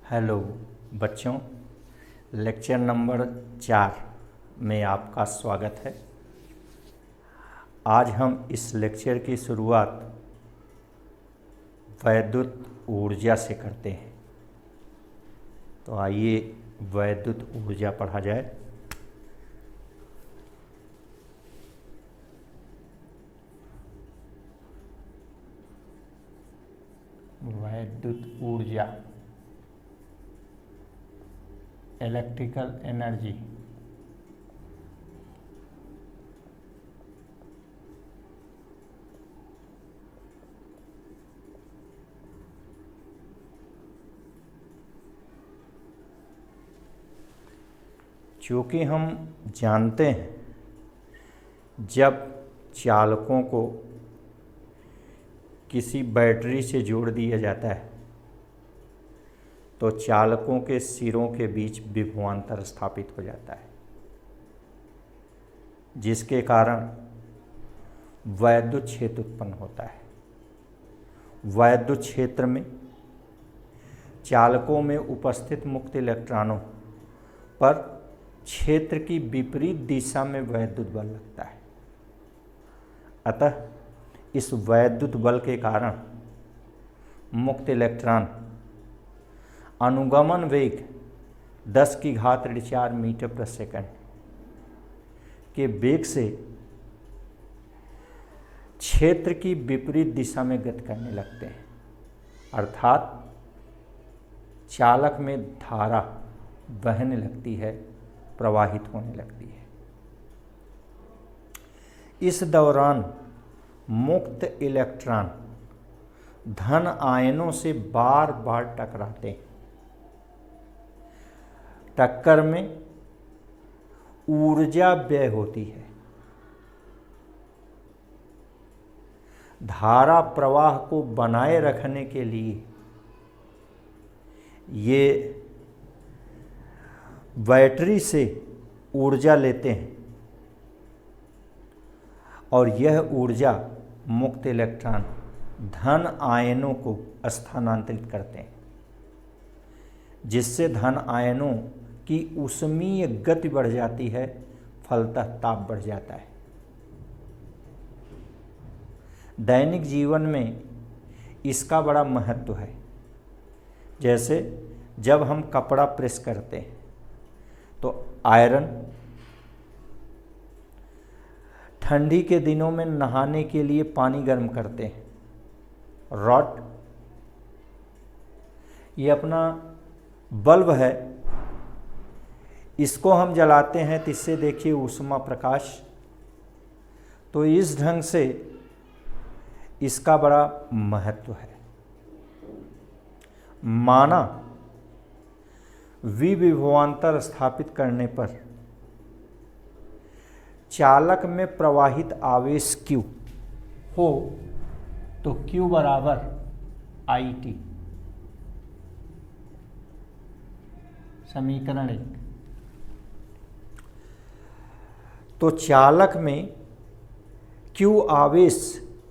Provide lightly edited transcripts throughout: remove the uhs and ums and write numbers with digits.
Hello बच्चों, lecture number 4 में आपका स्वागत है। आज हम इस लेक्चर की शुरुआत वैद्युत ऊर्जा से करते हैं। तो आइए वैद्युत ऊर्जा पढ़ा जाए। वैद्युत ऊर्जा, इलेक्ट्रिकल एनर्जी। चूँकि हम जानते हैं जब चालकों को किसी बैटरी से जोड़ दिया जाता है तो चालकों के सिरों के बीच विभवांतर स्थापित हो जाता है, जिसके कारण वैद्युत क्षेत्र उत्पन्न होता है। वैद्युत क्षेत्र में चालकों में उपस्थित मुक्त इलेक्ट्रॉनों पर क्षेत्र की विपरीत दिशा में वैद्युत बल लगता है। अतः इस वैद्युत बल के कारण मुक्त इलेक्ट्रॉन अनुगमन वेग 10⁻⁴ मीटर प्रति सेकंड के वेग से क्षेत्र की विपरीत दिशा में गति करने लगते हैं, अर्थात चालक में धारा बहने लगती है, प्रवाहित होने लगती है। इस दौरान मुक्त इलेक्ट्रॉन धन आयनों से बार बार टकराते हैं। टक्कर में ऊर्जा व्यय होती है। धारा प्रवाह को बनाए रखने के लिए ये बैटरी से ऊर्जा लेते हैं और यह ऊर्जा मुक्त इलेक्ट्रॉन धन आयनों को स्थानांतरित करते हैं, जिससे धन आयनों की ऊष्मीय गति बढ़ जाती है, फलतः ताप बढ़ जाता है। दैनिक जीवन में इसका बड़ा महत्व है। जैसे जब हम कपड़ा प्रेस करते हैं तो आयरन, ठंडी के दिनों में नहाने के लिए पानी गर्म करते हैं, रॉड, ये अपना बल्ब है, इसको हम जलाते हैं तो इससे देखिए ऊष्मा प्रकाश। तो इस ढंग से इसका बड़ा महत्व है। माना विभवांतर स्थापित करने पर चालक में प्रवाहित आवेश Q हो तो Q बराबर IT, समीकरण 1। तो चालक में Q आवेश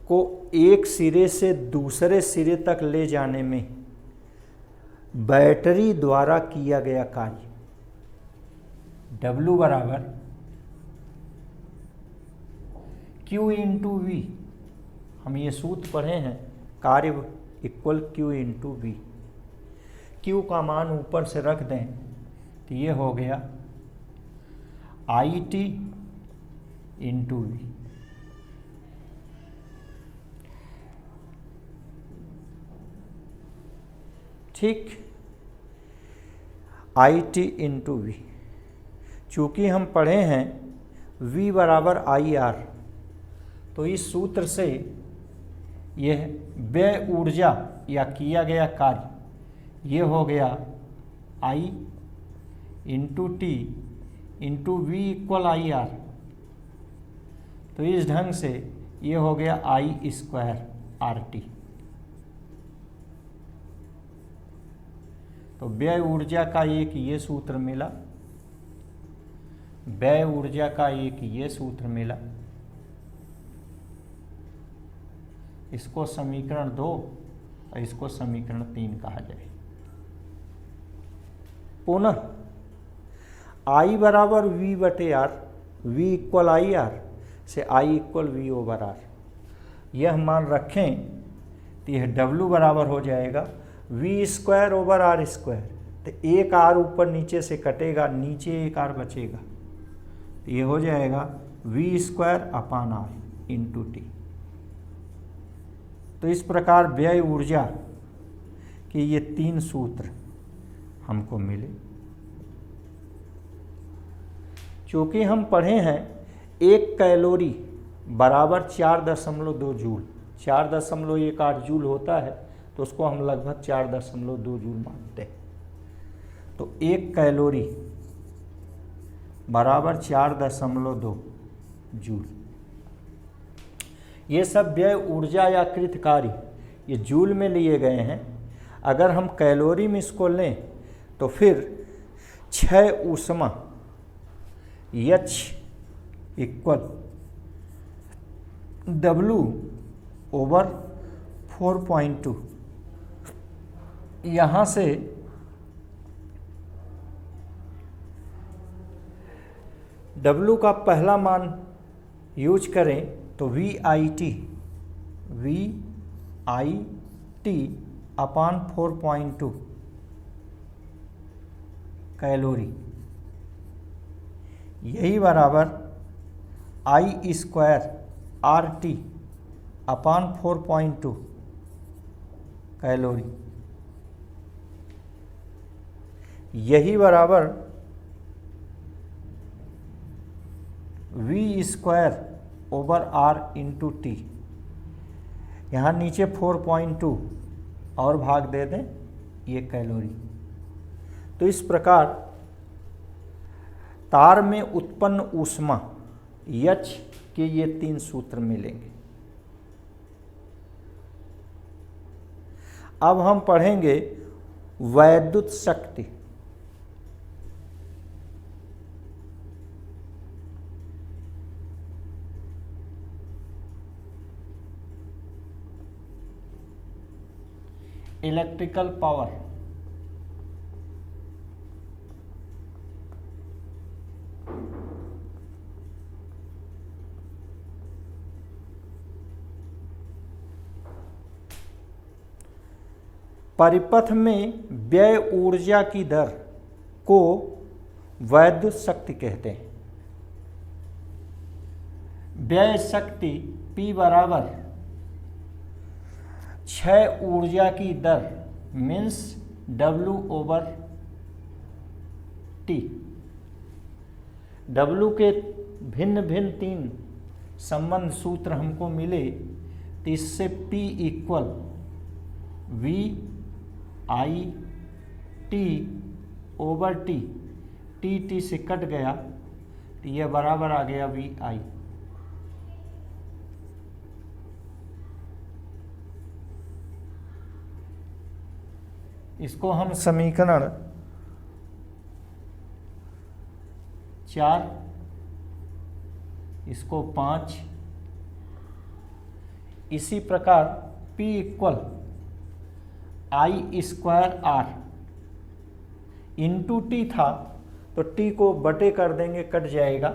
को एक सिरे से दूसरे सिरे तक ले जाने में बैटरी द्वारा किया गया कार्य W बराबर Q इंटू V, हम ये सूत्र पढ़े हैं, कार्य equal Q into V। Q का मान ऊपर से रख दें तो ये हो गया IT इंटू V। ठीक, IT इंटू V। चूँकि हम पढ़े हैं V बराबर IR, तो इस सूत्र से यह व्यय ऊर्जा या किया गया कार्य ये हो गया I into T into V equal IR। तो इस ढंग से ये हो गया I² RT। तो व्यय ऊर्जा का एक ये सूत्र मिला, व्यय ऊर्जा का एक ये सूत्र मिला। इसको समीकरण 2 और इसको समीकरण 3 कहा जाए। पुनः I बराबर V बटे R, V equal I R से I equal V over R, यह मान रखें तो यह W बराबर हो जाएगा V square over R square. तो एक R ऊपर नीचे से कटेगा, नीचे एक R बचेगा, तो ये हो जाएगा V square upon R into T. तो इस प्रकार व्यय ऊर्जा के ये 3 सूत्र हमको मिले। चूँकि हम पढ़े हैं 1 कैलोरी बराबर 4.2 जूल, 4.18 जूल होता है, तो उसको हम लगभग 4.2 जूल मानते हैं। तो 1 कैलोरी बराबर 4.2 जूल। ये सब व्यय ऊर्जा या कृत कार्य ये जूल में लिए गए हैं। अगर हम कैलोरी में इसको लें तो फिर 6 ऊष्मा H इक्वल W ओवर 4.2। यहाँ से W का पहला मान यूज करें तो VIT अपान 4.2 कैलोरी, यही बराबर I square RT upon 4.2 calorie, यही बराबर V square over R into T. यहाँ नीचे 4.2 और भाग दे दें, ये कैलोरी। तो इस प्रकार तार में उत्पन्न ऊष्मा H के ये 3 सूत्र मिलेंगे। अब हम पढ़ेंगे वैद्युत शक्ति। Electrical power. परिपथ में व्यय ऊर्जा की दर को वैद्युत शक्ति कहते हैं। व्यय शक्ति P बराबर क्षय ऊर्जा की दर means W over T। W के भिन्न भिन्न 3 संबंध सूत्र हमको मिले, तो इससे P equal VI T over T, T से कट गया तो यह बराबर आ गया VI। इसको हम समीकरण 4, इसको 5, इसी प्रकार P equal I square R into T था, तो T को बटे कर देंगे, कट जाएगा,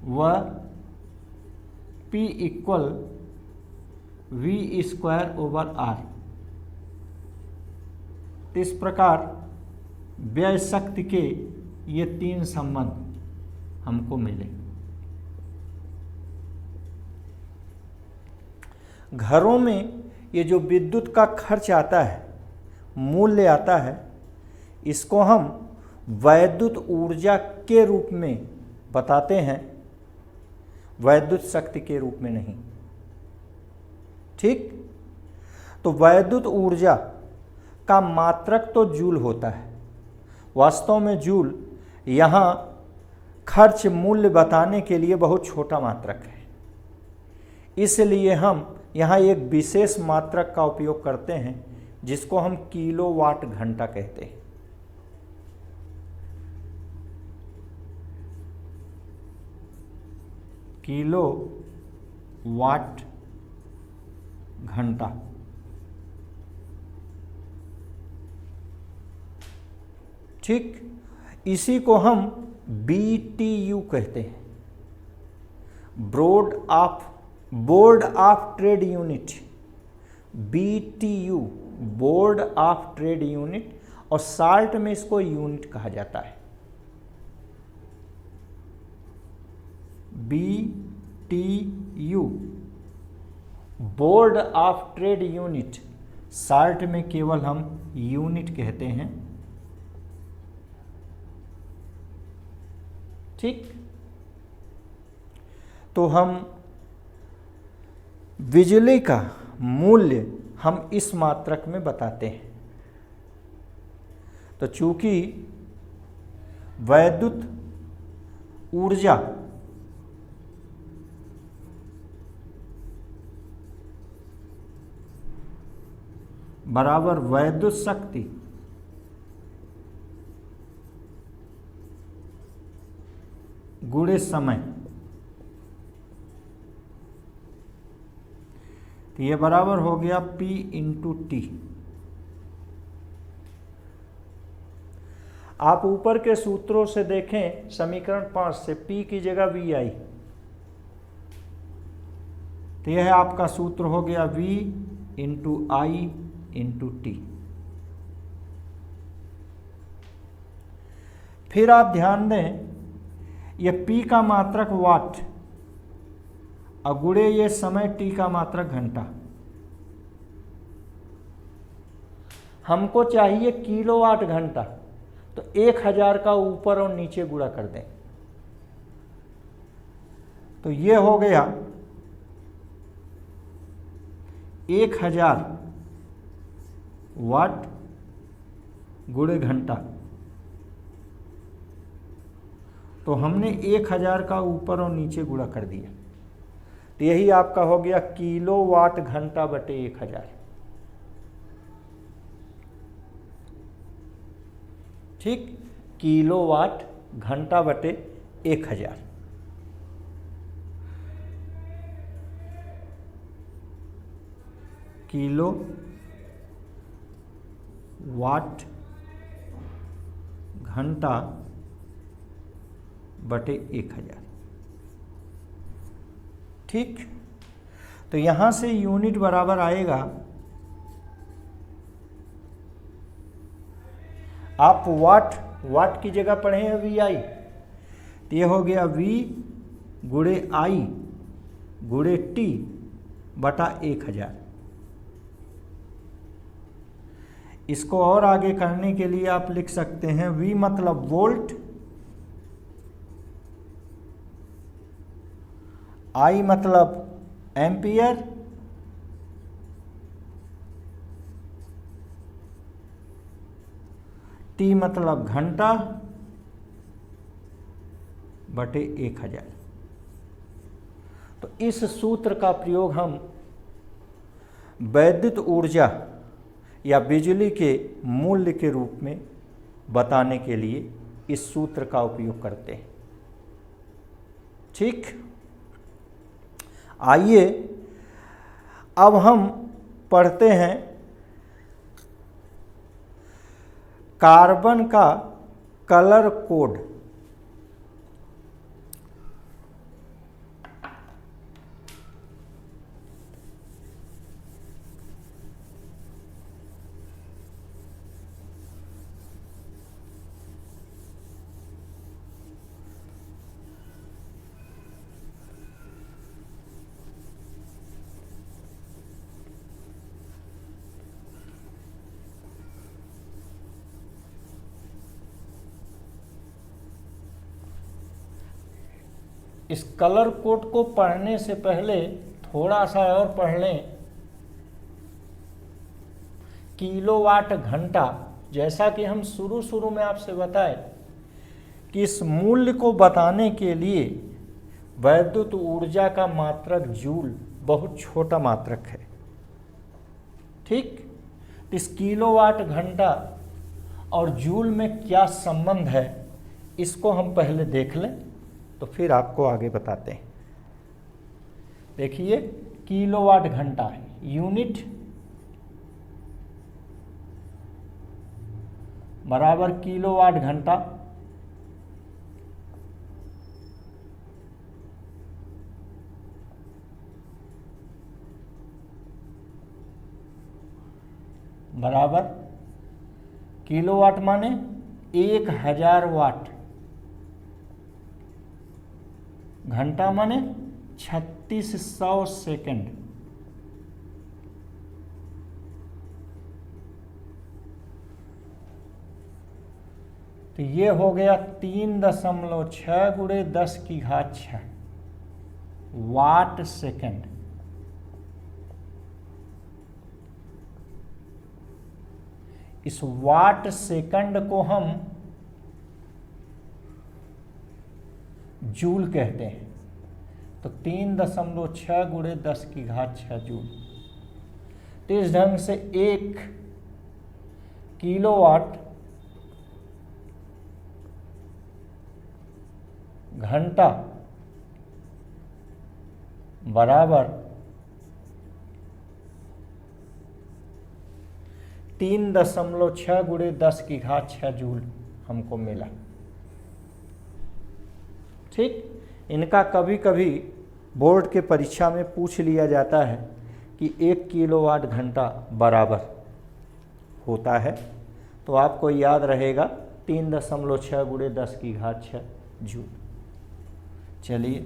वह P equal V square over R। इस प्रकार व्यय शक्ति के ये 3 संबंध हमको मिले। घरों में ये जो विद्युत का खर्च आता है, मूल्य आता है, इसको हम वैद्युत ऊर्जा के रूप में बताते हैं, वैद्युत शक्ति के रूप में नहीं। ठीक, तो वैद्युत ऊर्जा का मात्रक तो जूल होता है। वास्तव में जूल यहाँ खर्च मूल्य बताने के लिए बहुत छोटा मात्रक है, इसलिए हम यहाँ एक विशेष मात्रक का उपयोग करते हैं जिसको हम किलोवाट घंटा कहते हैं। किलोवाट घंटा। ठीक, इसी को हम BTU कहते हैं, board of trade unit, BTU, board of trade unit, और शार्ट में इसको यूनिट कहा जाता है। BTU, board of trade unit, short में केवल हम यूनिट कहते हैं। ठीक, तो हम बिजली का मूल्य हम इस मात्रक में बताते हैं। तो चूंकि वैद्युत ऊर्जा बराबर वैद्युत शक्ति गुणे समय, तो ये बराबर हो गया P इंटू टी। आप ऊपर के सूत्रों से देखें, समीकरण 5 से P की जगह V आई, तो यह आपका सूत्र हो गया V इंटू आई इंटू टी। फिर आप ध्यान दें, यह P का मात्रक वाट और गुणे ये समय T का मात्रक घंटा। हमको चाहिए किलोवाट घंटा, तो 1000 का ऊपर और नीचे गुणा कर दें, तो ये हो गया 1000 वाट गुणे घंटा। तो हमने 1000 का ऊपर और नीचे गुणा कर दिया, तो यही आपका हो गया किलोवाट घंटा बटे 1000। ठीक, किलोवाट घंटा बटे 1000। किलो वाट घंटा बटे 1000। ठीक, तो यहां से यूनिट बराबर आएगा, आप वाट की जगह पढ़े हैं VI, तो ये हो गया V गुणे I गुणे T बटा 1000। इसको और आगे करने के लिए आप लिख सकते हैं V मतलब वोल्ट, I मतलब एम्पियर, T मतलब घंटा बटे 1000। तो इस सूत्र का प्रयोग हम वैद्युत ऊर्जा या बिजली के मूल्य के रूप में बताने के लिए इस सूत्र का उपयोग करते हैं। ठीक, आइए अब हम पढ़ते हैं कार्बन का कलर कोड। इस कलर कोड को पढ़ने से पहले थोड़ा सा और पढ़ लें। किलोवाट घंटा, जैसा कि हम शुरू में आपसे बताए कि इस मूल्य को बताने के लिए वैद्युत ऊर्जा का मात्रक जूल बहुत छोटा मात्रक है। ठीक, इस किलोवाट घंटा और जूल में क्या संबंध है, इसको हम पहले देख लें, तो फिर आपको आगे बताते हैं। देखिए, किलोवाट घंटा है यूनिट, बराबर किलोवाट घंटा बराबर किलोवाट माने 1000 वाट, घंटा माने 3600 सेकंड। तो ये हो गया 3.6 गुणे 10 की घात 6 वाट सेकंड। इस वाट सेकंड को हम जूल कहते हैं। तो 3.6 गुणे 10 की घात 6 जूल। तो इस ढंग से 1 किलोवाट घंटा बराबर 3.6 गुणे 10 की घात 6 जूल हमको मिला। ठीक, इनका कभी कभी बोर्ड के परीक्षा में पूछ लिया जाता है कि 1 किलोवाट घंटा बराबर होता है, तो आपको याद रहेगा 3.6 गुणे 10 की घात 6 जूल। चलिए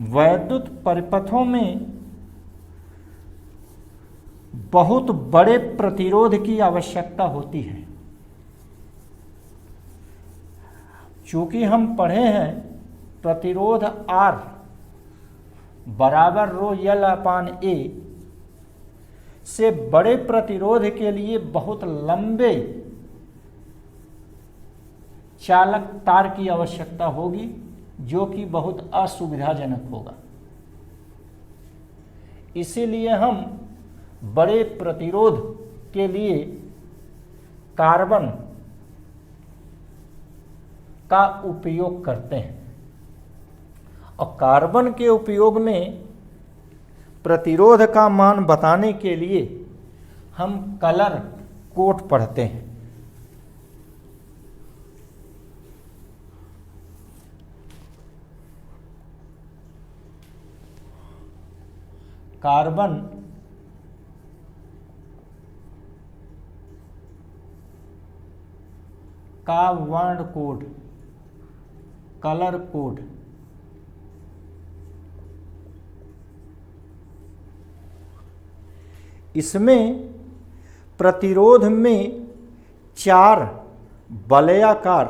वैद्युत परिपथों में बहुत बड़े प्रतिरोध की आवश्यकता होती है। चूंकि हम पढ़े हैं प्रतिरोध R बराबर रो L अपान A, से बड़े प्रतिरोध के लिए बहुत लंबे चालक तार की आवश्यकता होगी, जो कि बहुत असुविधाजनक होगा। इसीलिए हम बड़े प्रतिरोध के लिए कार्बन का उपयोग करते हैं। और कार्बन के उपयोग में प्रतिरोध का मान बताने के लिए हम कलर कोड पढ़ते हैं। कार्बन का वर्ण कोड, कलर कोड, इसमें प्रतिरोध में 4 वलयाकार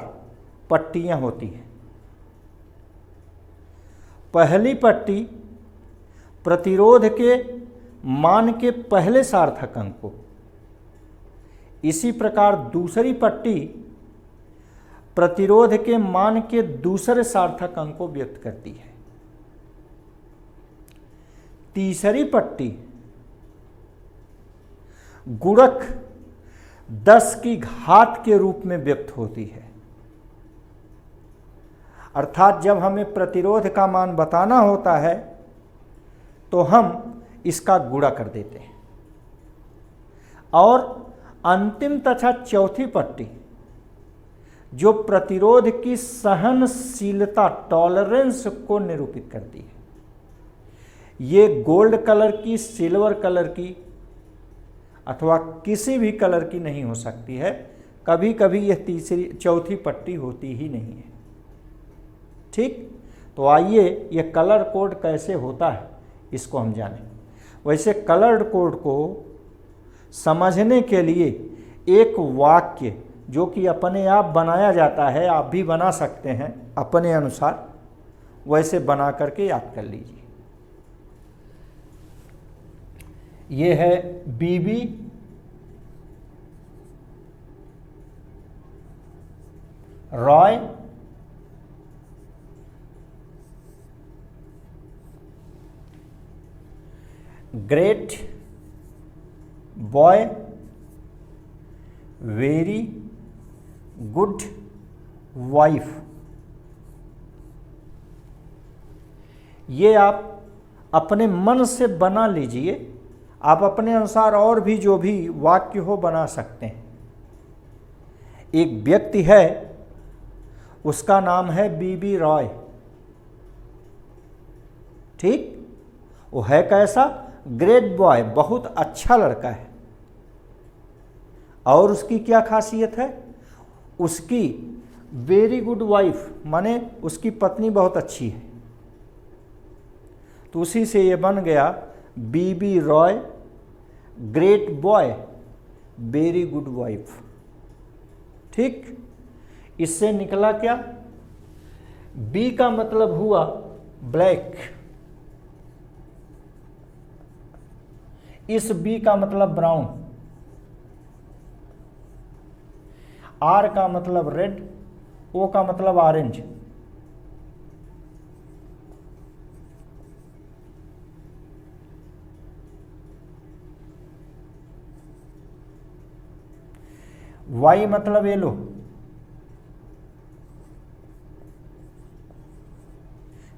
पट्टियां होती हैं। पहली पट्टी प्रतिरोध के मान के पहले सार्थक अंक को, इसी प्रकार दूसरी पट्टी प्रतिरोध के मान के दूसरे सार्थक अंक को व्यक्त करती है। तीसरी पट्टी गुणक 10 की घात के रूप में व्यक्त होती है। अर्थात जब हमें प्रतिरोध का मान बताना होता है तो हम इसका गुणा कर देते हैं। और अंतिम तथा चौथी पट्टी जो प्रतिरोध की सहनशीलता टॉलरेंस को निरूपित करती है, ये गोल्ड कलर की, सिल्वर कलर की अथवा किसी भी कलर की नहीं हो सकती है। कभी कभी यह चौथी पट्टी होती ही नहीं है। ठीक, तो आइए यह कलर कोड कैसे होता है इसको हम जानें। वैसे कलर कोड को समझने के लिए एक वाक्य जो कि अपने आप बनाया जाता है, आप भी बना सकते हैं अपने अनुसार, वैसे बना करके याद कर लीजिए। ये है B B Roy great boy very good wife. ये आप अपने मन से बना लीजिए, आप अपने अनुसार और भी जो भी वाक्य हो बना सकते हैं। एक व्यक्ति है, उसका नाम है बीबी रॉय। ठीक, वो है कैसा? ग्रेट बॉय, बहुत अच्छा लड़का है। और उसकी क्या खासियत है? उसकी वेरी गुड वाइफ, माने उसकी पत्नी बहुत अच्छी है। तो उसी से ये बन गया B B Roy great boy very good wife. ठीक, इससे निकला क्या? बी का मतलब हुआ ब्लैक, इस बी का मतलब ब्राउन, आर का मतलब रेड, ओ का मतलब ऑरेंज। वाई मतलब येलो,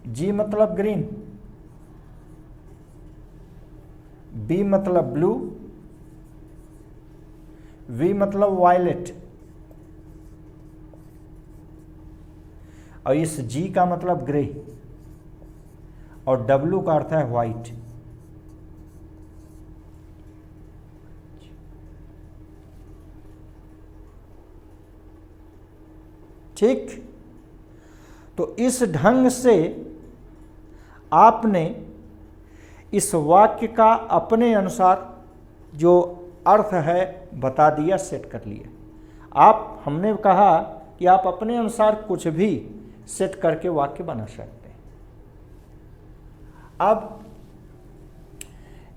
जी मतलब ग्रीन, बी मतलब ब्लू, वी मतलब वायलेट, और इस जी का मतलब ग्रे, और डब्लू का अर्थ है व्हाइट। ठीक, तो इस ढंग से आपने इस वाक्य का अपने अनुसार जो अर्थ है बता दिया, सेट कर लिया। हमने कहा कि आप अपने अनुसार कुछ भी सेट करके वाक्य बना सकते हैं। अब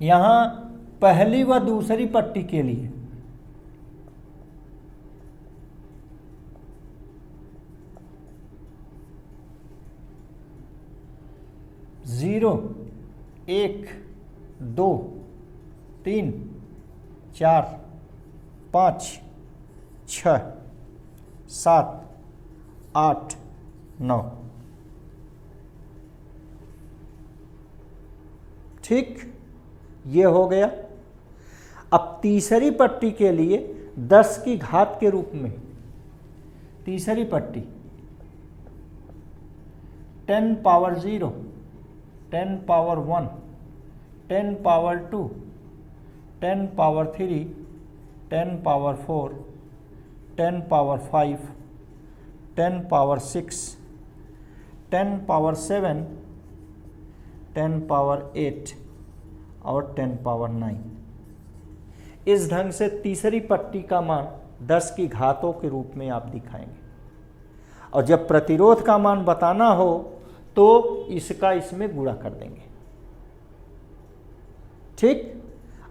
यहां पहली व दूसरी पट्टी के लिए जीरो, एक, दो, तीन, चार, पाँच, छः, सात, आठ, नौ। ठीक, ये हो गया। अब तीसरी पट्टी के लिए 10 की घात के रूप में तीसरी पट्टी 10 power 0, 10 power 1, 10 power 2, 10 power 3, 10 power 4, 10 power 5, 10 power 6, 10 power 7, 10 power 8 और 10 पावर 9। इस ढंग से तीसरी पट्टी का मान 10 की घातों के रूप में आप दिखाएंगे। और जब प्रतिरोध का मान बताना हो तो इसका इसमें गुणा कर देंगे। ठीक,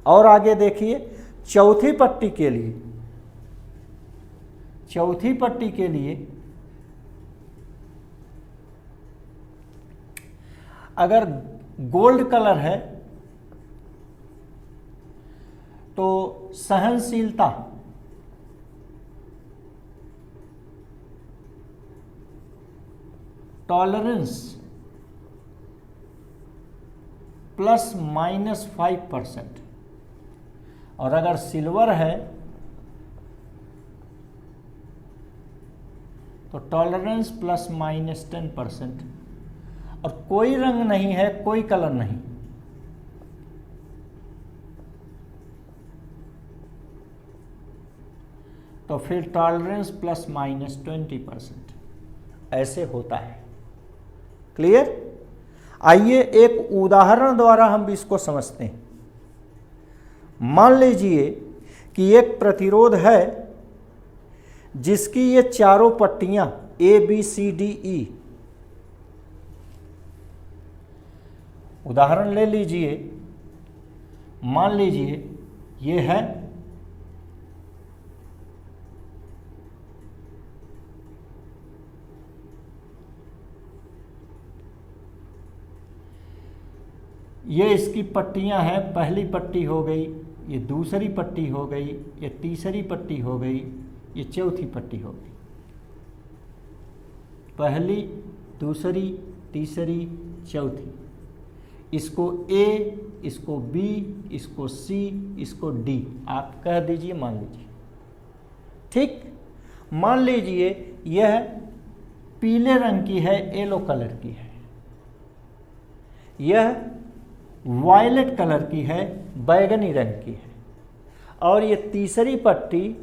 और आगे देखिए चौथी पट्टी के लिए अगर गोल्ड कलर है तो सहनशीलता टॉलरेंस ±5%, और अगर सिल्वर है तो टॉलरेंस ±10%, और कोई रंग नहीं है, कोई कलर नहीं, तो फिर टॉलरेंस ±20%। ऐसे होता है। क्लियर? आइए एक उदाहरण द्वारा हम इसको समझते हैं। मान लीजिए कि एक प्रतिरोध है जिसकी ये चारों पट्टियां A B C D E, उदाहरण ले लीजिए, मान लीजिए ये है ये इसकी पट्टियां हैं। पहली पट्टी हो गई, ये दूसरी पट्टी हो गई, ये तीसरी पट्टी हो गई, ये चौथी पट्टी हो गई। पहली, दूसरी, तीसरी, चौथी, इसको A, इसको B, इसको C, इसको D आप कह दीजिए, मान लीजिए। ठीक, मान लीजिए यह पीले रंग की है, येलो कलर की है, यह वायलेट कलर की है, बैगनी रंग की है, और ये तीसरी पट्टी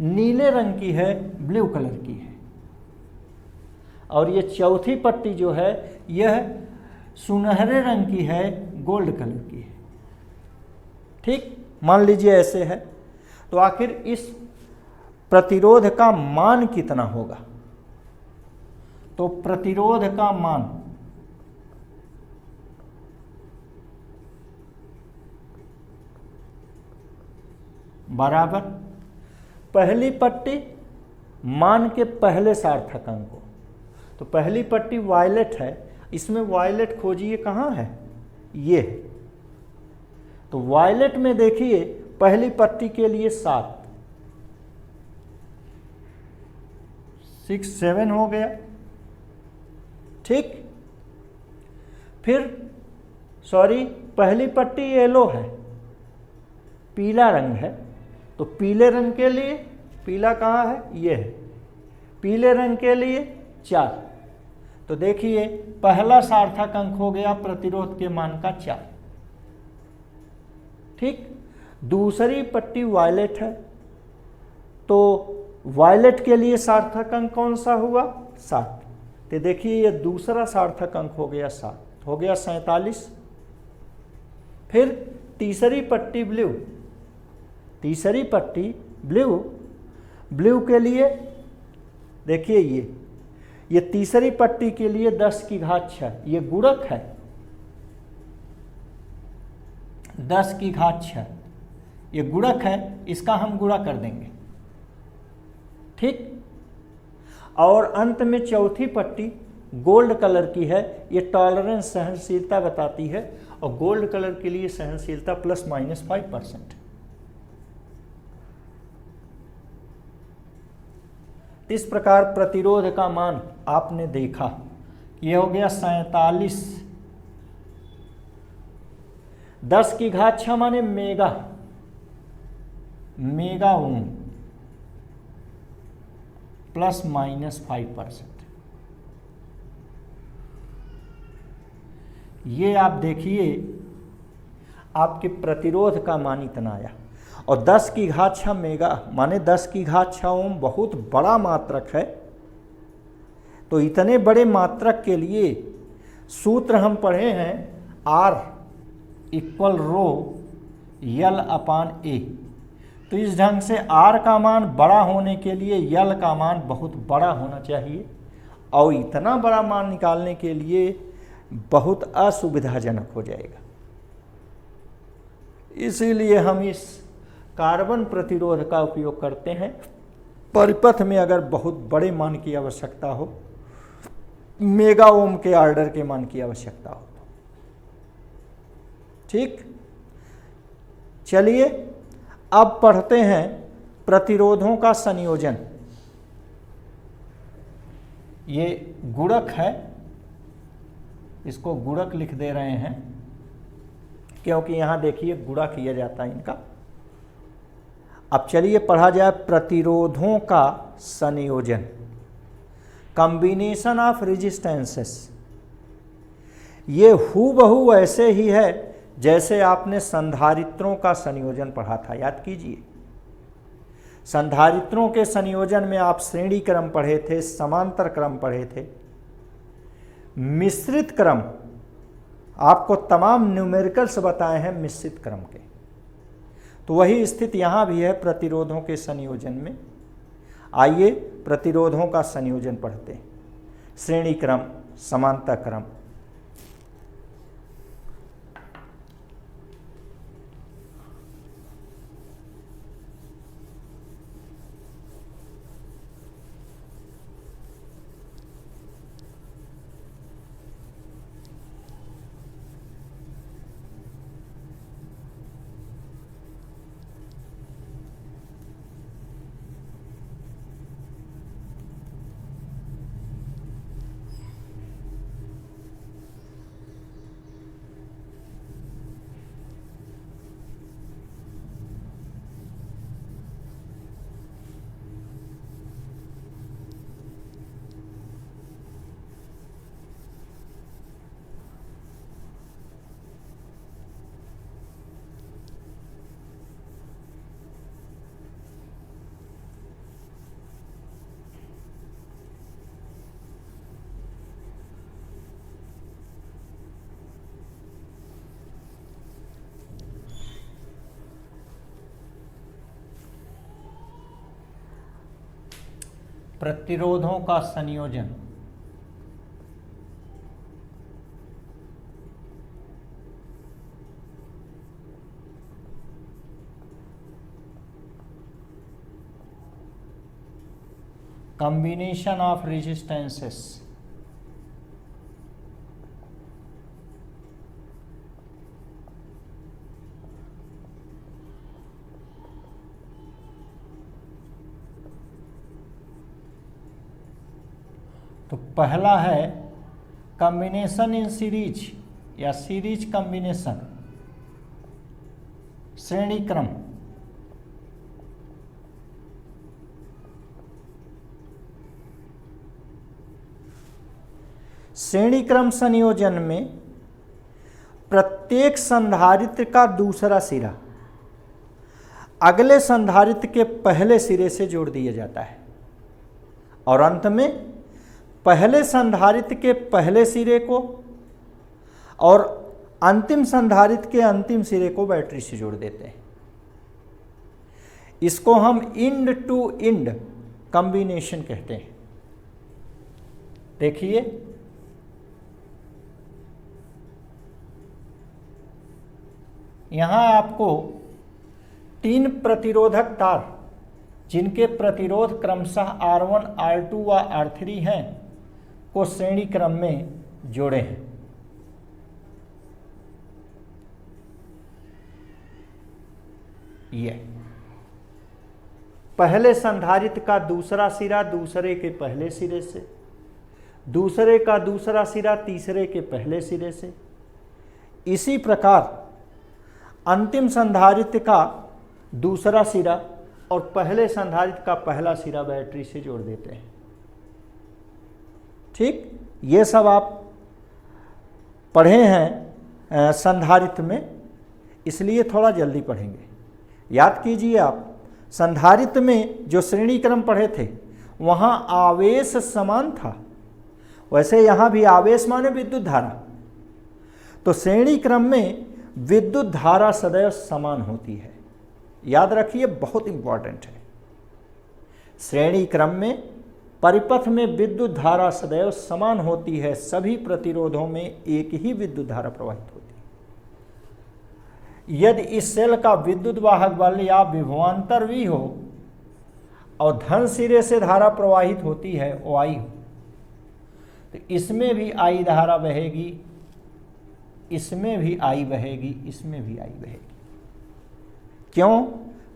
नीले रंग की है, ब्लू कलर की है, और ये चौथी पट्टी जो है यह सुनहरे रंग की है, गोल्ड कलर की है। ठीक, मान लीजिए ऐसे है। तो आखिर इस प्रतिरोध का मान कितना होगा? तो प्रतिरोध का मान बराबर पहली पट्टी मान के पहले सार्थक अंक को। तो पहली पट्टी वायलेट है, इसमें वायलेट खोजिए, कहाँ है? ये है। तो वायलेट में देखिए पहली पट्टी के लिए 7, 6, 7 हो गया। ठीक, फिर पहली पट्टी येलो है, पीला रंग है, तो पीले रंग के लिए, पीला कहाँ है? ये है, पीले रंग के लिए 4। तो देखिए पहला सार्थक अंक हो गया प्रतिरोध के मान का 4। ठीक, दूसरी पट्टी वायलेट है, तो वायलेट के लिए सार्थक अंक कौन सा हुआ? 7। तो देखिए ये दूसरा सार्थक अंक हो गया 7, हो गया 47। फिर तीसरी पट्टी ब्लू, तीसरी पट्टी ब्लू, ब्लू के लिए देखिए ये तीसरी पट्टी के लिए 10 की घात 6, ये गुणक है, 10 की घात 6 ये गुणक है, इसका हम गुणा कर देंगे। ठीक, और अंत में चौथी पट्टी गोल्ड कलर की है, ये टॉलरेंस सहनशीलता बताती है, और गोल्ड कलर के लिए सहनशीलता ±5%। इस प्रकार प्रतिरोध का मान आपने देखा, यह हो गया 47, 10 की घात 6 माने मेगा ओम ±5%। ये आप देखिए आपके प्रतिरोध का मान इतना आया, और 10 की घात 6 मेगा माने 10 की घात 6 ओम बहुत बड़ा मात्रक है। तो इतने बड़े मात्रक के लिए सूत्र हम पढ़े हैं R = ρ/L/A। तो इस ढंग से R का मान बड़ा होने के लिए L का मान बहुत बड़ा होना चाहिए, और इतना बड़ा मान निकालने के लिए बहुत असुविधाजनक हो जाएगा। इसीलिए हम इस कार्बन प्रतिरोध का उपयोग करते हैं। परिपथ में अगर बहुत बड़े मान की आवश्यकता हो, मेगा ओम के ऑर्डर के मान की आवश्यकता हो। ठीक, चलिए अब पढ़ते हैं प्रतिरोधों का संयोजन। ये गुणक है, इसको गुणक लिख दे रहे हैं क्योंकि यहां देखिए गुणा किया जाता है इनका। अब चलिए पढ़ा जाए प्रतिरोधों का संयोजन, कॉम्बिनेशन ऑफ रेजिस्टेंसेस। ये हूबहू ऐसे ही है जैसे आपने संधारित्रों का संयोजन पढ़ा था, याद कीजिए। संधारित्रों के संयोजन में आप श्रेणी क्रम पढ़े थे, समांतर क्रम पढ़े थे, मिश्रित क्रम आपको तमाम न्यूमेरिकल्स बताए हैं मिश्रित क्रम के। तो वही स्थिति यहाँ भी है प्रतिरोधों के संयोजन में। आइए प्रतिरोधों का संयोजन पढ़ते हैं, श्रेणी क्रम, समांतर क्रम। प्रतिरोधों का संयोजन। Combination of resistances। तो पहला है कॉम्बिनेशन इन सीरीज या सीरीज कॉम्बिनेशन, श्रेणी क्रम। श्रेणी क्रम संयोजन में प्रत्येक संधारित्र का दूसरा सिरा अगले संधारित्र के पहले सिरे से जोड़ दिया जाता है और अंत में पहले संधारित्र के पहले सिरे को और अंतिम संधारित्र के अंतिम सिरे को बैटरी से जोड़ देते हैं। इसको हम इंड टू इंड कॉम्बिनेशन कहते हैं। देखिए, यहां आपको 3 प्रतिरोधक तार जिनके प्रतिरोध क्रमशः R1, R2 व R3 हैं को श्रेणी क्रम में जोड़े हैं। ये पहले संधारित्र का दूसरा सिरा दूसरे के पहले सिरे से, दूसरे का दूसरा सिरा तीसरे के पहले सिरे से, इसी प्रकार अंतिम संधारित्र का दूसरा सिरा और पहले संधारित्र का पहला सिरा बैटरी से जोड़ देते हैं। ठीक, ये सब आप पढ़े हैं संधारित्र में, इसलिए थोड़ा जल्दी पढ़ेंगे। याद कीजिए, आप संधारित्र में जो श्रेणी क्रम पढ़े थे वहाँ आवेश समान था, वैसे यहाँ भी आवेश माने विद्युत धारा। तो श्रेणी क्रम में विद्युत धारा सदैव समान होती है, याद रखिए, बहुत इंपॉर्टेंट है। श्रेणी क्रम में परिपथ में विद्युत धारा सदैव समान होती है, सभी प्रतिरोधों में एक ही विद्युत धारा प्रवाहित होती है। यदि इस सेल का विद्युत वाहक बल या विभवांतर V हो और धन सिरे से धारा प्रवाहित होती है वो I हो, तो इसमें भी I धारा बहेगी, इसमें भी I बहेगी, इसमें भी I बहेगी। क्यों?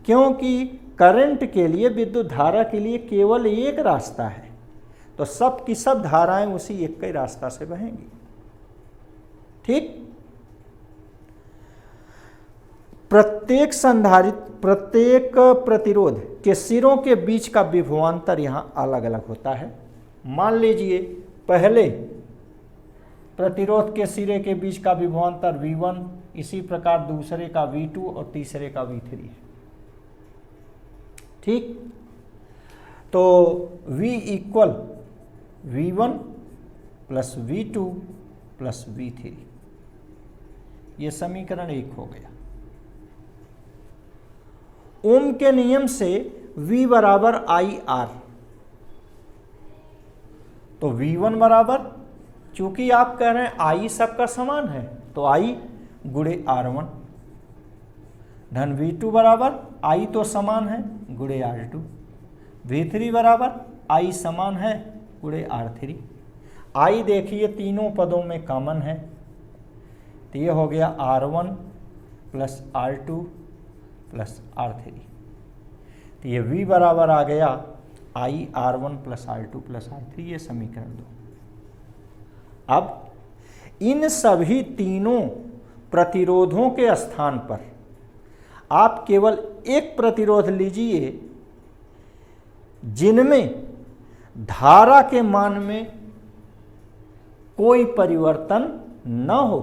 क्योंकि करंट के लिए, विद्युत धारा के लिए केवल एक रास्ता है, तो सब की सब धाराएं उसी एक ही रास्ता से बहेंगी। ठीक, प्रत्येक संधारित्र, प्रत्येक प्रतिरोध के सिरों के बीच का विभवांतर यहां अलग अलग होता है। मान लीजिए पहले प्रतिरोध के सिरे के बीच का विभवांतर V1, इसी प्रकार दूसरे का V2 और तीसरे का V3 है। ठीक, तो V equal V1 plus V2 plus V3, ये समीकरण 1 हो गया। ओम के नियम से V बराबर IR, तो V1 बराबर, चूंकि आप कह रहे हैं I सबका समान है, तो I गुणे R1 धन V2 बराबर I तो समान है गुणे R2, V3 बराबर I समान है गुणे R3। I देखिए तीनों पदों में कॉमन है, तो ये हो गया R1 plus R2 plus R3, तो ये V बराबर आ गया I R1 plus R2 plus R3, ये समीकरण 2। अब इन सभी तीनों प्रतिरोधों के स्थान पर आप केवल एक प्रतिरोध लीजिए जिनमें धारा के मान में कोई परिवर्तन न हो,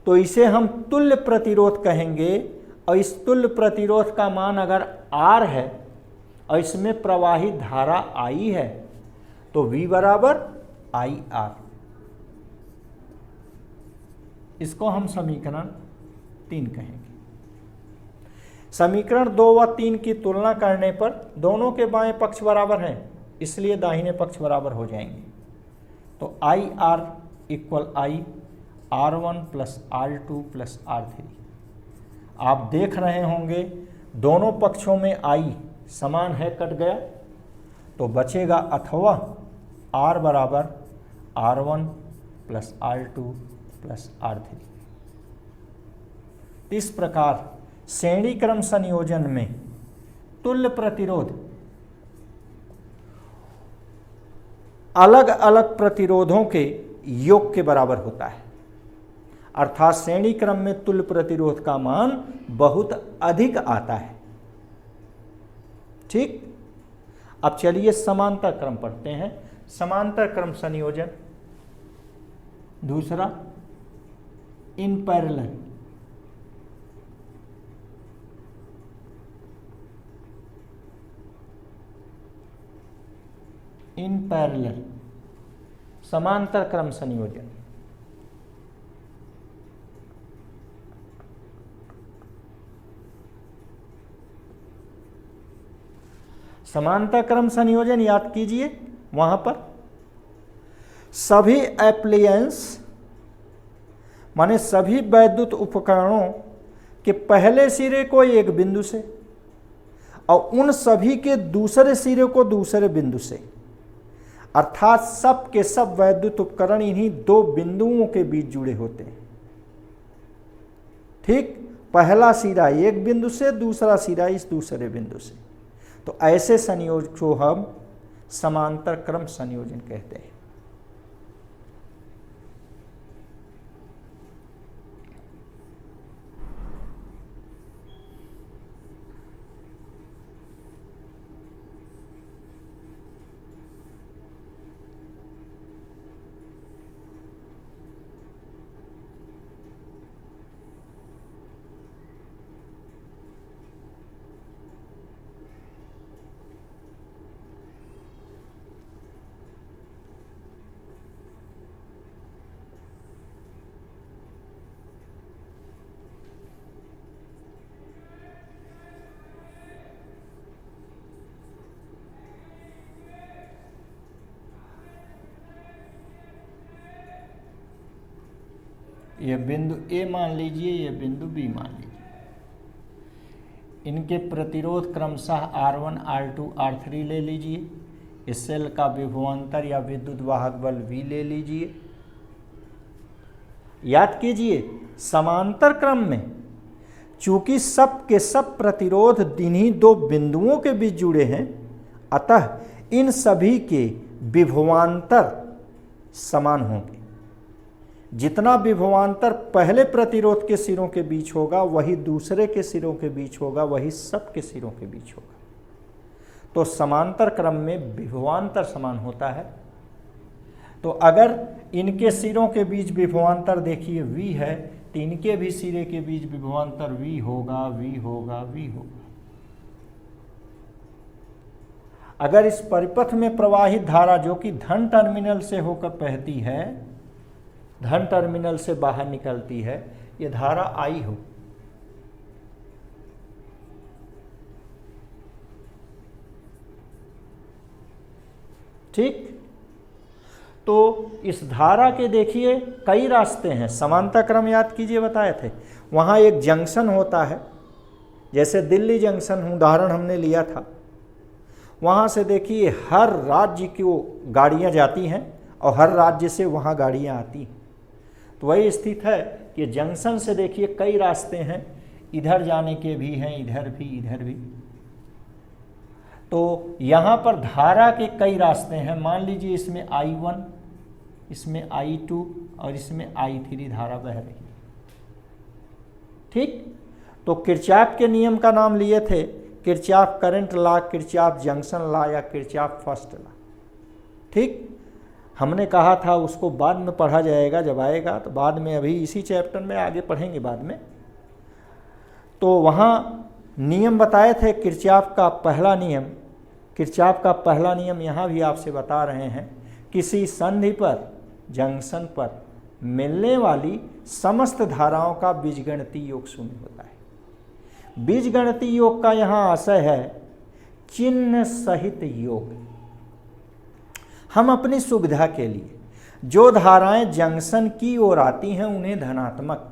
तो इसे हम तुल्य प्रतिरोध कहेंगे। और इस तुल्य प्रतिरोध का मान अगर R है और इसमें प्रवाहित धारा I है, तो V बराबर IR, इसको हम समीकरण 3 कहेंगे। समीकरण 2 व 3 की तुलना करने पर दोनों के बाएं पक्ष बराबर हैं, इसलिए दाहिने पक्ष बराबर हो जाएंगे। तो I R equal I R1 plus R2 plus R3। आप देख रहे होंगे दोनों पक्षों में I समान है, कट गया, तो बचेगा अथवा R बराबर R1 plus R2 plus R3। इस प्रकार श्रेणी क्रम संयोजन में तुल्य प्रतिरोध अलग अलग प्रतिरोधों के योग के बराबर होता है, अर्थात श्रेणी क्रम में तुल्य प्रतिरोध का मान बहुत अधिक आता है। ठीक, अब चलिए समांतर क्रम पढ़ते हैं। समांतर क्रम संयोजन, दूसरा इन पैरेलल। इन पैरेलल समांतर क्रम संयोजन। समांतर क्रम संयोजन याद कीजिए, वहां पर सभी एप्लायंस माने सभी वैद्युत उपकरणों के पहले सिरे को एक बिंदु से और उन सभी के दूसरे सिरे को दूसरे बिंदु से, अर्थात सब के सब वैद्युत उपकरण इन्हीं दो बिंदुओं के बीच जुड़े होते हैं। ठीक, पहला सिरा एक बिंदु से, दूसरा सिरा इस दूसरे बिंदु से। तो ऐसे संयोजन को हम समांतर क्रम संयोजन कहते हैं। ये बिंदु ए मान लीजिए, ये बिंदु बी मान लीजिए। इनके प्रतिरोध क्रमशः R1, R2, R3 ले लीजिए। इस सेल का विभवांतर या विद्युत वाहक बल V ले लीजिए। याद कीजिए, समांतर क्रम में चूंकि सब के सब प्रतिरोध इन्हीं दो बिंदुओं के बीच जुड़े हैं, अतः इन सभी के विभवांतर समान होंगे। जितना विभवांतर पहले प्रतिरोध के सिरों के बीच होगा वही दूसरे के सिरों के बीच होगा, वही सब के सिरों के बीच होगा। तो समांतर क्रम में विभवांतर समान होता है। तो अगर इनके सिरों के बीच विभवांतर देखिए V है, तो इनके भी सिरे के बीच विभवांतर V होगा, V होगा, V होगा। अगर इस परिपथ में प्रवाहित धारा जो कि धन टर्मिनल से होकर बहती है, धन टर्मिनल से बाहर निकलती है, यह धारा I हो, ठीक, तो इस धारा के देखिए कई रास्ते हैं। समांतर क्रम याद कीजिए, बताए थे वहाँ एक जंक्शन होता है, जैसे दिल्ली जंक्शन उदाहरण हमने लिया था। वहाँ से देखिए हर राज्य की गाड़ियाँ जाती हैं और हर राज्य से वहाँ गाड़ियाँ आती हैं। तो वही स्थिति है कि जंक्शन से देखिए कई रास्ते हैं, इधर जाने के भी हैं, इधर भी, इधर भी। तो यहाँ पर धारा के कई रास्ते हैं। मान लीजिए इसमें I1, इसमें I2 और इसमें I3 धारा बह रही है, ठीक। तो किरचॉफ के नियम का नाम लिए थे, Kirchhoff current law, Kirchhoff junction law या किरचॉफ फर्स्ट लॉ, ठीक। हमने कहा था उसको बाद में पढ़ा जाएगा, जब आएगा तो बाद में, अभी इसी चैप्टर में आगे पढ़ेंगे बाद में। तो वहाँ नियम बताए थे किरचॉफ का पहला नियम। किरचॉफ का पहला नियम यहाँ भी आपसे बता रहे हैं, किसी संधि पर, जंक्शन पर मिलने वाली समस्त धाराओं का बीजगणितीय योग शून्य होता है। बीजगणितीय योग का यहाँ आशय है चिन्ह सहित योग। हम अपनी सुविधा के लिए जो धाराएं जंक्शन की ओर आती हैं उन्हें धनात्मक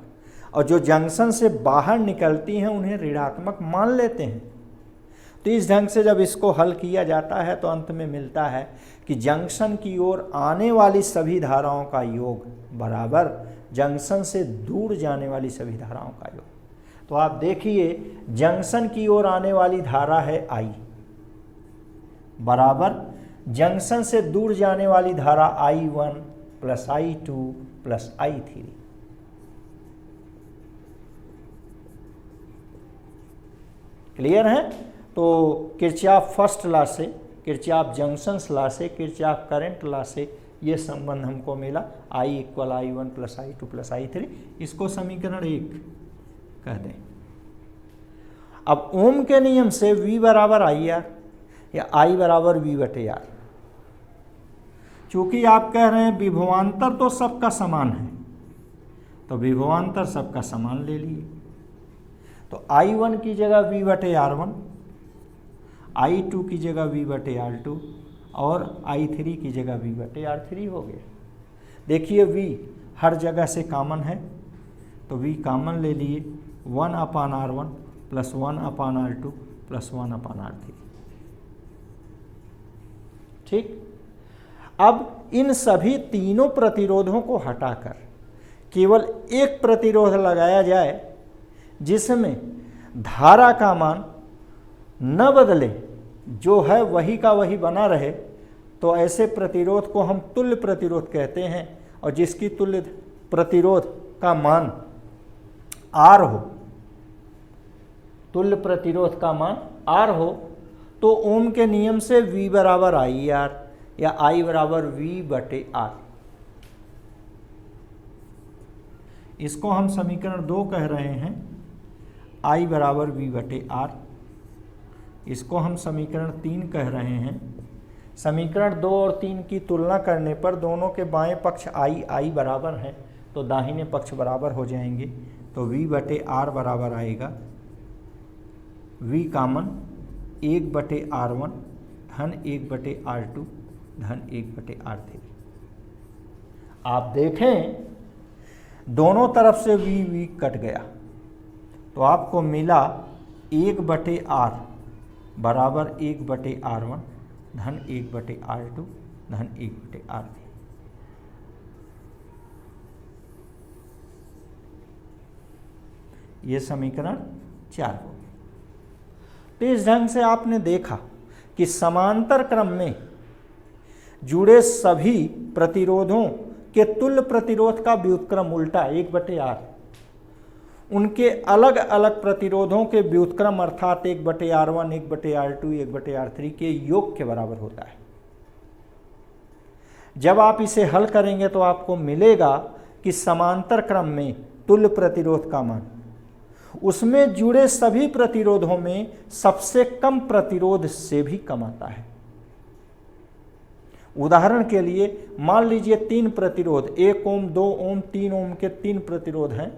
और जो जंक्शन से बाहर निकलती हैं उन्हें ऋणात्मक मान लेते हैं। तो इस ढंग से जब इसको हल किया जाता है तो अंत में मिलता है कि जंक्शन की ओर आने वाली सभी धाराओं का योग बराबर जंक्शन से दूर जाने वाली सभी धाराओं का योग। तो आप देखिए जंक्शन की ओर आने वाली धारा है I बराबर जंक्शन से दूर जाने वाली धारा I1 plus I2 plus I3। Clear है? तो किरचॉफ फर्स्ट लॉ से, किरचॉफ जंक्शंस लॉ से, किरचॉफ करंट लॉ से ये संबंध हमको मिला I equal I1 plus I2 plus I3। इसको समीकरण 1 कह दें। अब ओम के नियम से V बराबर IR या I बराबर V बटे R। चूंकि आप कह रहे हैं विभवांतर तो सबका समान है तो विभवांतर सबका समान ले लिए। तो I1 की जगह V बटे R1, I2 की जगह V बटे R2 और I3 की जगह V बटे R3 हो गया। देखिए V हर जगह से कॉमन है तो V कॉमन ले लिए 1 अपान R1 प्लस 1 अपान R2 प्लस 1 अपान R3। ठीक। अब इन सभी तीनों प्रतिरोधों को हटाकर केवल एक प्रतिरोध लगाया जाए जिसमें धारा का मान न बदले, जो है वही का वही बना रहे, तो ऐसे प्रतिरोध को हम तुल्य प्रतिरोध कहते हैं। और जिसकी तुल्य प्रतिरोध का मान R हो, तुल्य प्रतिरोध का मान R हो, तो ओम के नियम से V बराबर IR या I बराबर V बटे R। इसको हम समीकरण 2 कह रहे हैं, I बराबर V बटे R। इसको हम समीकरण 3 कह रहे हैं। समीकरण 2 और 3 की तुलना करने पर दोनों के बाएं पक्ष I बराबर है तो दाहिने पक्ष बराबर हो जाएंगे। तो V बटे R बराबर आएगा V कॉमन 1 बटे R1 धन 1 बटे R2 धन 1 बटे R3। आप देखें दोनों तरफ से V कट गया तो आपको मिला 1 बटे R बराबर 1 बटे R1 धन 1 बटे R2 धन 1 बटे R3। ये समीकरण 4 हो। तो इस ढंग से आपने देखा कि समांतर क्रम में जुड़े सभी प्रतिरोधों के तुल्य प्रतिरोध का व्युत्क्रम उल्टा 1 बटे R उनके अलग अलग प्रतिरोधों के व्युत्क्रम अर्थात 1 बटे R1, 1 बटे R2, 1 बटे R3 के योग के बराबर होता है। जब आप इसे हल करेंगे तो आपको मिलेगा कि समांतर क्रम में तुल्य प्रतिरोध का मान उसमें जुड़े सभी प्रतिरोधों में सबसे कम प्रतिरोध से भी कम आता है। उदाहरण के लिए मान लीजिए 3 प्रतिरोध 1 ओम, 2 ओम, 3 ओम के 3 प्रतिरोध हैं।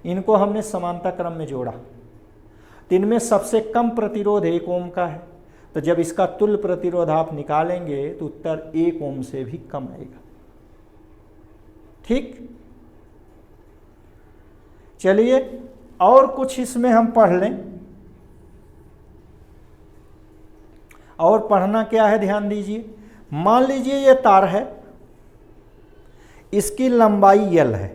इनको हमने समांतर क्रम में जोड़ा तो इनमें सबसे कम प्रतिरोध 1 ओम का है। तो जब इसका तुल्य प्रतिरोध आप निकालेंगे तो उत्तर 1 ओम से भी कम आएगा। ठीक। चलिए और कुछ इसमें हम पढ़ लें। और पढ़ना क्या है ध्यान दीजिए। मान लीजिए ये तार है, इसकी लंबाई L है।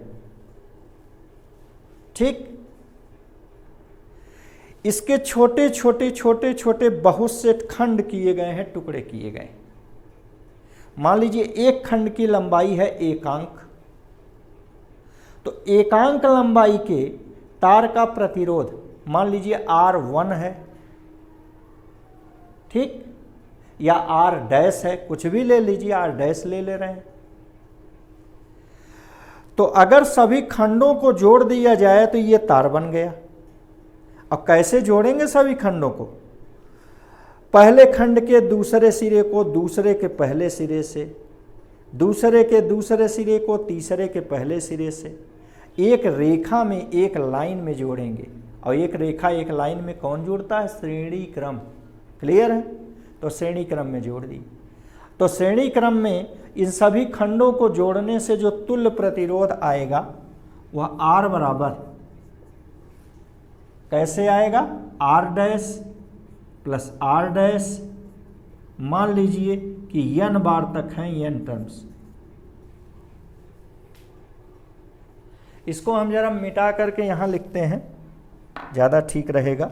ठीक। इसके छोटे छोटे छोटे छोटे बहुत से खंड किए गए हैं, टुकड़े किए गए। मान लीजिए एक खंड की लंबाई है एकांक, तो एकांक लंबाई के तार का प्रतिरोध मान लीजिए R1 है, ठीक, या R डैश है, कुछ भी ले लीजिए, R डैश ले रहे हैं। तो अगर सभी खंडों को जोड़ दिया जाए तो ये तार बन गया। अब कैसे जोड़ेंगे सभी खंडों को? पहले खंड के दूसरे सिरे को दूसरे के पहले सिरे से, दूसरे के दूसरे सिरे को तीसरे के पहले सिरे से एक रेखा में, एक लाइन में जोड़ेंगे और एक रेखा एक लाइन में कौन जोड़ता है? श्रेणी क्रम। क्लियर है? तो श्रेणी क्रम में जोड़ दी। तो श्रेणी क्रम में इन सभी खंडों को जोड़ने से जो तुल्य प्रतिरोध आएगा वह R बराबर कैसे आएगा? R dash plus R dash, मान लीजिए कि n बार तक हैं n टर्म्स। इसको हम जरा मिटा करके यहां लिखते हैं, ज़्यादा ठीक रहेगा।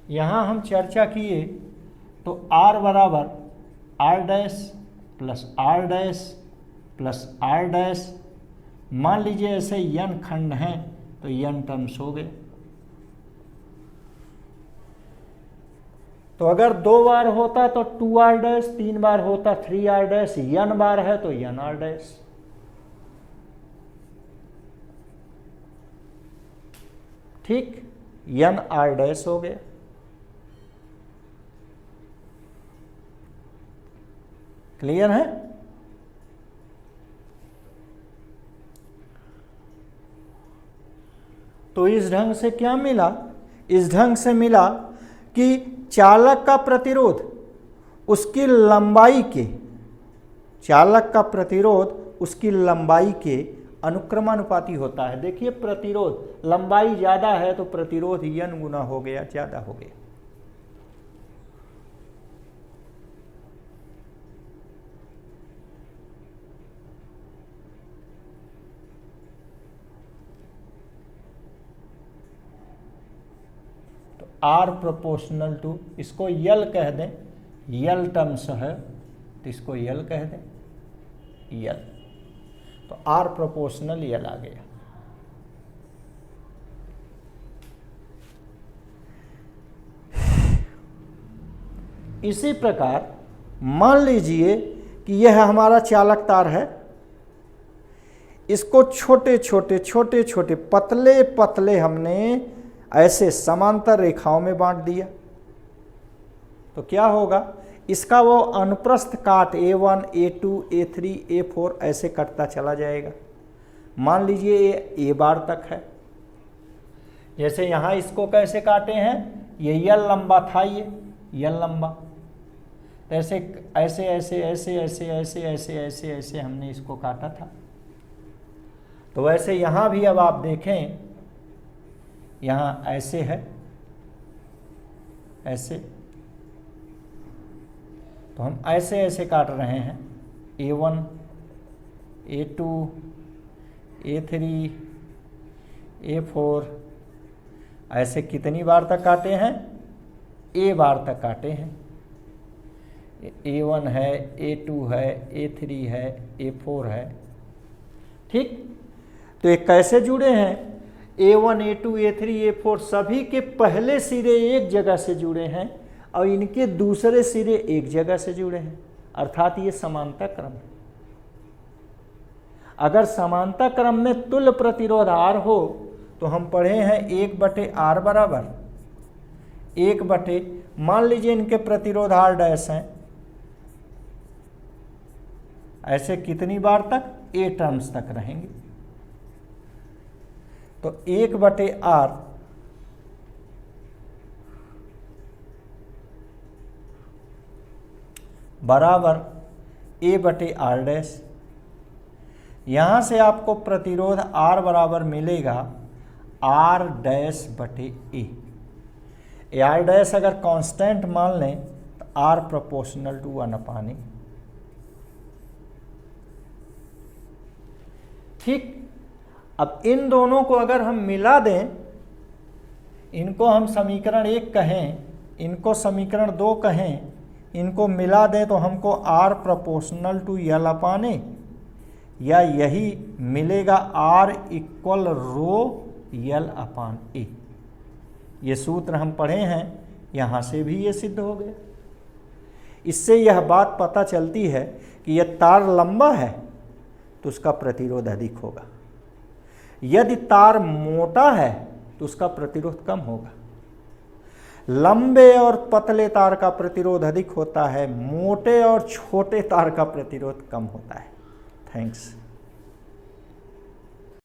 यहाँ हम चर्चा किए तो R बराबर R dash plus R dash plus R dash, मान लीजिए ऐसे n खंड हैं तो n टर्म्स हो गए। तो अगर 2 बार होता तो 2R डैश, 3 बार होता 3R डैश, n बार है तो nR डैश। ठीक, nR डैश हो गया। क्लियर है? तो इस ढंग से क्या मिला? इस ढंग से मिला कि चालक का प्रतिरोध उसकी लंबाई के, चालक का प्रतिरोध उसकी लंबाई के अनुक्रमानुपाती होता है। देखिए प्रतिरोध लंबाई ज़्यादा है तो प्रतिरोध n गुना हो गया, ज़्यादा हो गया। R प्रोपोर्शनल टू, इसको यल कह दें, यल टर्म्स है तो इसको यल कह दें, यल। तो R प्रोपोर्शनल यल आ गया। इसी प्रकार मान लीजिए कि यह हमारा चालक तार है, इसको छोटे छोटे छोटे छोटे पतले पतले हमने ऐसे समांतर रेखाओं में बांट दिया तो क्या होगा? इसका वो अनुप्रस्थ काट A1, A2, A3, A4 ऐसे कटता चला जाएगा। मान लीजिए ये A बार तक है, जैसे यहाँ इसको कैसे काटे हैं, ये यल लंबा था, ये यल लंबा, ऐसे ऐसे ऐसे ऐसे ऐसे ऐसे ऐसे ऐसे ऐसे हमने इसको काटा था। तो वैसे यहाँ भी अब आप देखें, यहाँ ऐसे है, ऐसे, तो हम ऐसे ऐसे काट रहे हैं, A1, A2, A3, A4, ऐसे कितनी बार तक काटे हैं? A बार तक काटे हैं। A1 है, A2 है, A3 है, A4 है। ठीक, तो ये कैसे जुड़े हैं? A1, A2, A3, A4 सभी के पहले सिरे एक जगह से जुड़े हैं और इनके दूसरे सिरे एक जगह से जुड़े हैं, अर्थात ये समांतर क्रम है। अगर समांतर क्रम में तुल्य प्रतिरोध R हो तो हम पढ़े हैं 1/R बराबर 1/, मान लीजिए इनके प्रतिरोध R डैश हैं, ऐसे कितनी बार तक? A टर्म्स तक रहेंगे। तो 1/R बराबर A/R डैश। यहाँ से आपको प्रतिरोध R बराबर मिलेगा R डैश बटे ए। आर डैश अगर कांस्टेंट मान लें तो R प्रोपोर्शनल टू 1/A। ठीक, अब इन दोनों को अगर हम मिला दें, इनको हम समीकरण 1 कहें, इनको समीकरण 2 कहें, इनको मिला दें तो हमको R प्रोपोर्शनल टू L/A, या यही मिलेगा R इक्वल रो L/A। ये सूत्र हम पढ़े हैं, यहाँ से भी ये सिद्ध हो गया। इससे यह बात पता चलती है कि यह तार लंबा है तो उसका प्रतिरोध अधिक होगा, यदि तार मोटा है तो उसका प्रतिरोध कम होगा। लंबे और पतले तार का प्रतिरोध अधिक होता है, मोटे और छोटे तार का प्रतिरोध कम होता है। थैंक्स।